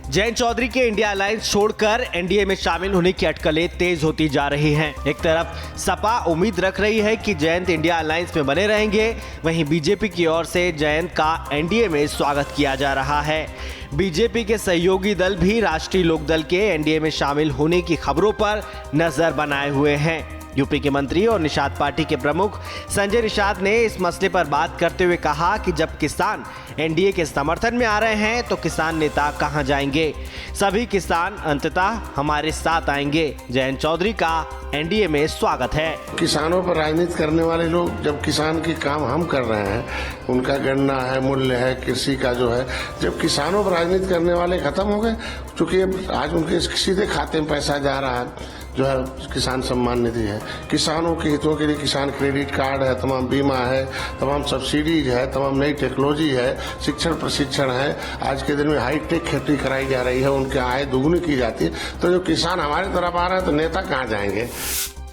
जयंत चौधरी के India alliance छोड़कर NDA में शामिल होने की अटकलें तेज होती जा रही हैं। एक तरफ सपा उम्मीद रख रही है कि जयंत इंडिया अलायंस में बने रहेंगे, वहीं बीजेपी की ओर से जयंत का एनडीए में स्वागत किया जा रहा है। बीजेपी के सहयोगी दल भी राष्ट्रीय लोकदल के एनडीए में शामिल होने की खबरों पर नजर बनाए हुए हैं। यूपी के मंत्री और निषाद पार्टी के प्रमुख संजय निषाद ने इस मसले पर बात करते हुए कहा कि जब किसान एनडीए के समर्थन में आ रहे हैं तो किसान नेता कहां जाएंगे। सभी किसान अंततः हमारे साथ आएंगे। जयंत चौधरी का एनडीए में स्वागत है। किसानों पर राजनीति करने वाले लोग जब किसान की काम हम कर रहे हैं, उनका गन्ना है, मूल्य है, कृषि का जो है, जब किसानों पर राजनीति करने वाले खत्म हो गए, चूंकि आज उनके सीधे खाते में पैसा जा रहा है जो है किसान सम्मान निधि है, किसानों के हितों के लिए किसान क्रेडिट कार्ड है, तमाम बीमा है, तमाम सब्सिडीज है, तमाम नई टेक्नोलॉजी है, शिक्षण प्रशिक्षण है। आज के दिन में हाईटेक खेती कराई जा रही है, उनकी आय दुगुनी की जाती है। तो जो किसान हमारे तरफ आ रहे हैं तो नेता कहाँ जाएंगे।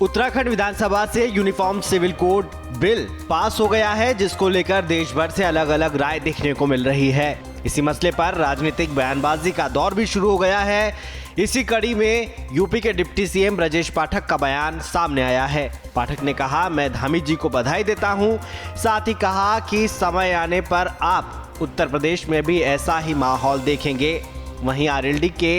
उत्तराखंड विधानसभा से uniform civil code bill pass हो गया है, जिसको लेकर देश भर से अलग अलग राय देखने को मिल रही है। इसी मसले पर राजनीतिक बयानबाजी का दौर भी शुरू हो गया है। इसी कड़ी में यूपी के डिप्टी सीएम ब्रजेश पाठक का बयान सामने आया है। पाठक ने कहा, मैं धामी जी को बधाई देता हूं। साथ ही कहा कि समय आने पर आप उत्तर प्रदेश में भी ऐसा ही माहौल देखेंगे। वहीं आरएलडी के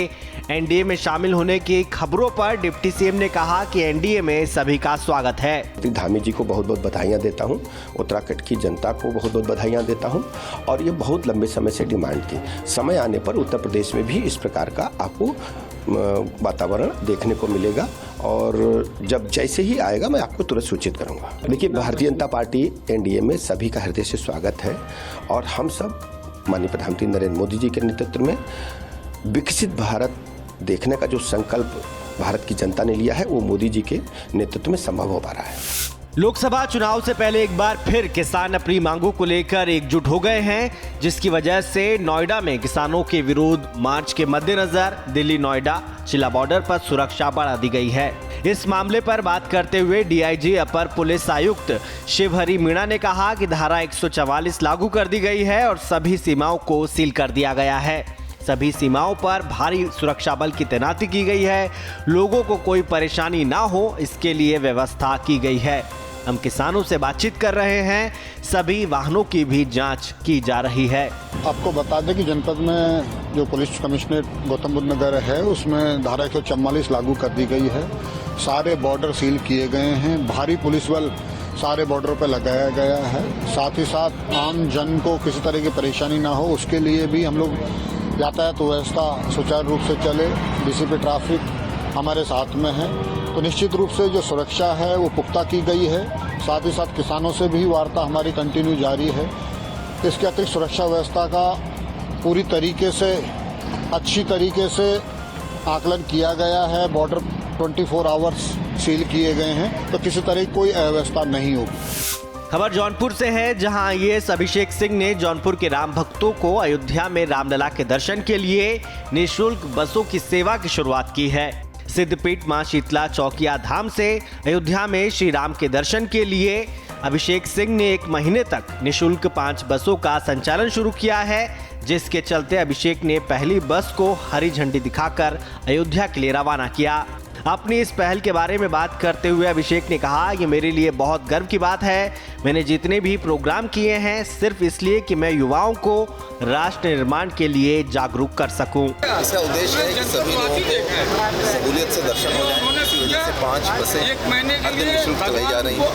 एनडीए में शामिल होने की खबरों पर डिप्टी सीएम ने कहा कि एनडीए में सभी का स्वागत है। धामी जी को बहुत बहुत बधाइयाँ देता हूँ, उत्तराखंड की जनता को बहुत बहुत बधाइयाँ देता हूँ। और ये बहुत लंबे समय से डिमांड थी। समय आने पर उत्तर प्रदेश में भी इस प्रकार का आपको वातावरण देखने को मिलेगा और जब जैसे ही आएगा मैं आपको तुरंत सूचित करूँगा। देखिए, भारतीय जनता पार्टी एनडीए में सभी का हृदय से स्वागत है और हम सब माननीय प्रधानमंत्री नरेंद्र मोदी जी के नेतृत्व में विकसित भारत देखने का जो संकल्प भारत की जनता ने लिया है वो मोदी जी के नेतृत्व में संभव हो पा रहा है। लोकसभा चुनाव से पहले एक बार फिर किसान अपनी मांगों को लेकर एकजुट हो गए हैं, जिसकी वजह से नोएडा में किसानों के विरोध मार्च के मद्देनजर दिल्ली नोएडा चिला बॉर्डर पर सुरक्षा बढ़ा दी गई है। इस मामले पर बात करते हुए डीआईजी अपर पुलिस आयुक्त शिवहरी मीणा ने कहा कि धारा 144 लागू कर दी गई है और सभी सीमाओं को सील कर दिया गया है। सभी सीमाओं पर भारी सुरक्षा बल की तैनाती की गई है। लोगों को कोई परेशानी ना हो, इसके लिए व्यवस्था की गई है। हम किसानों से बातचीत कर रहे हैं, सभी वाहनों की भी जांच की जा रही है। आपको बता दें कि जनपद में जो पुलिस कमिश्नरेट गौतम बुद्ध नगर है उसमें धारा 144 लागू कर दी गई है। सारे बॉर्डर सील किए गए हैं, भारी पुलिस बल सारे बॉर्डरों पर लगाया गया है। साथ ही साथ आम जन को किसी तरह की परेशानी ना हो, उसके लिए भी हम लोग यातायात व्यवस्था सुचारू रूप से चले, डीसीपी ट्रैफिक हमारे साथ में है। तो निश्चित रूप से जो सुरक्षा है वो पुख्ता की गई है। साथ ही साथ किसानों से भी वार्ता हमारी कंटिन्यू जारी है। इसके अतिरिक्त सुरक्षा व्यवस्था का पूरी तरीके से अच्छी तरीके से आकलन किया गया है। बॉर्डर 24 आवर्स सील किए गए हैं, तो किसी तरह की कोई अव्यवस्था नहीं होगी। खबर जौनपुर से है, जहां आईएएस अभिषेक सिंह ने जौनपुर के राम भक्तों को अयोध्या में रामलला के दर्शन के लिए निःशुल्क बसों की सेवा की शुरुआत की है। सिद्धपीठ मां शीतला चौकिया धाम से अयोध्या में श्री राम के दर्शन के लिए अभिषेक सिंह ने 1 महीने तक निःशुल्क 5 बसों का संचालन शुरू किया है, जिसके चलते अभिषेक ने पहली बस को हरी झंडी दिखाकर अयोध्या के लिए रवाना किया। अपनी इस पहल के बारे में बात करते हुए अभिषेक ने कहा, ये मेरे लिए बहुत गर्व की बात है। मैंने जितने भी प्रोग्राम किए हैं सिर्फ इसलिए कि मैं युवाओं को राष्ट्र निर्माण के लिए जागरूक कर सकूं। इसका उद्देश्य है कि सभी लोगों को सहूलियत से दर्शन हो जाए। इसी वजह से 5 बसें हर दिन निःशुल्क चलाई जा रही हैं।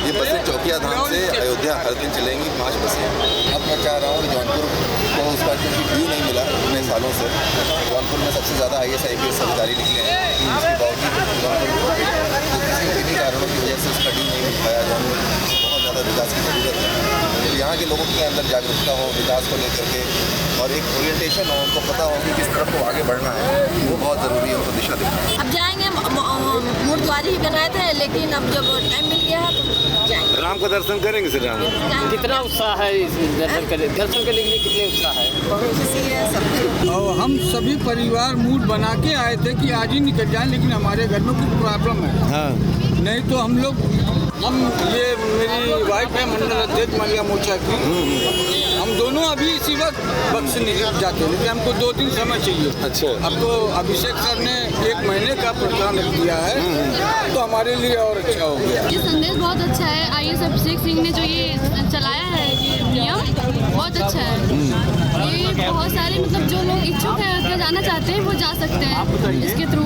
ये बसें चौकिया धाम से अयोध्या हर दिन चलेंगी, 5 बसें। अब मैं चाह रहा हूँ जौनपुर को उसका क्योंकि व्यू नहीं मिला इतने सालों से, जौनपुर में सबसे ज़्यादा IAS IPS अधिकारी निकले हैं। इसके बावजूद किन्हीं कारणों की वजह से उसका ड्यू नहीं मिल पाया। जौनपुर बहुत ज़्यादा विकास की ज़रूरत है। तो यहाँ के लोगों के अंदर जागरूकता हो विकास को लेकर के और एक ओरिएंटेशन हो, उनको पता हो कि किस तरफ को आगे बढ़ना है, वो बहुत ज़रूरी है, उनको दिशा देना। अब जाएंगे, मुर्द्वारी ही कर रहे थे, लेकिन अब जब टाइम मिल गया है तो जाएंगे। राम का दर्शन करेंगे श्री राम। कितना उत्साह है इस दर्शन के लिए कितने उत्साह है? बहुत खुशी है सबको। और हम सभी परिवार मूड बना के आए थे कि आज ही निकल जाएं, लेकिन हमारे घर में कुछ प्रॉब्लम है। हाँ। नहीं तो हम ये मेरी वाइफ है मंडल अध्यक्ष महिला मोर्चा की, हम दोनों अभी इसी वक्त वक्त से निकल जाते हैं, लेकिन हमको 2 दिन समय चाहिए। अच्छा। अब तो अभिषेक सर ने 1 महीने का प्रोग्राम रख दिया है, तो हमारे लिए और अच्छा हो गया। ये संदेश बहुत अच्छा है। आईएएस अभिषेक सिंह ने जो ये चलाया है, ये नियम बहुत अच्छा है। ये बहुत सारे मतलब जो लोग इच्छुक है जाना चाहते हैं वो जा सकते हैं इसके थ्रू।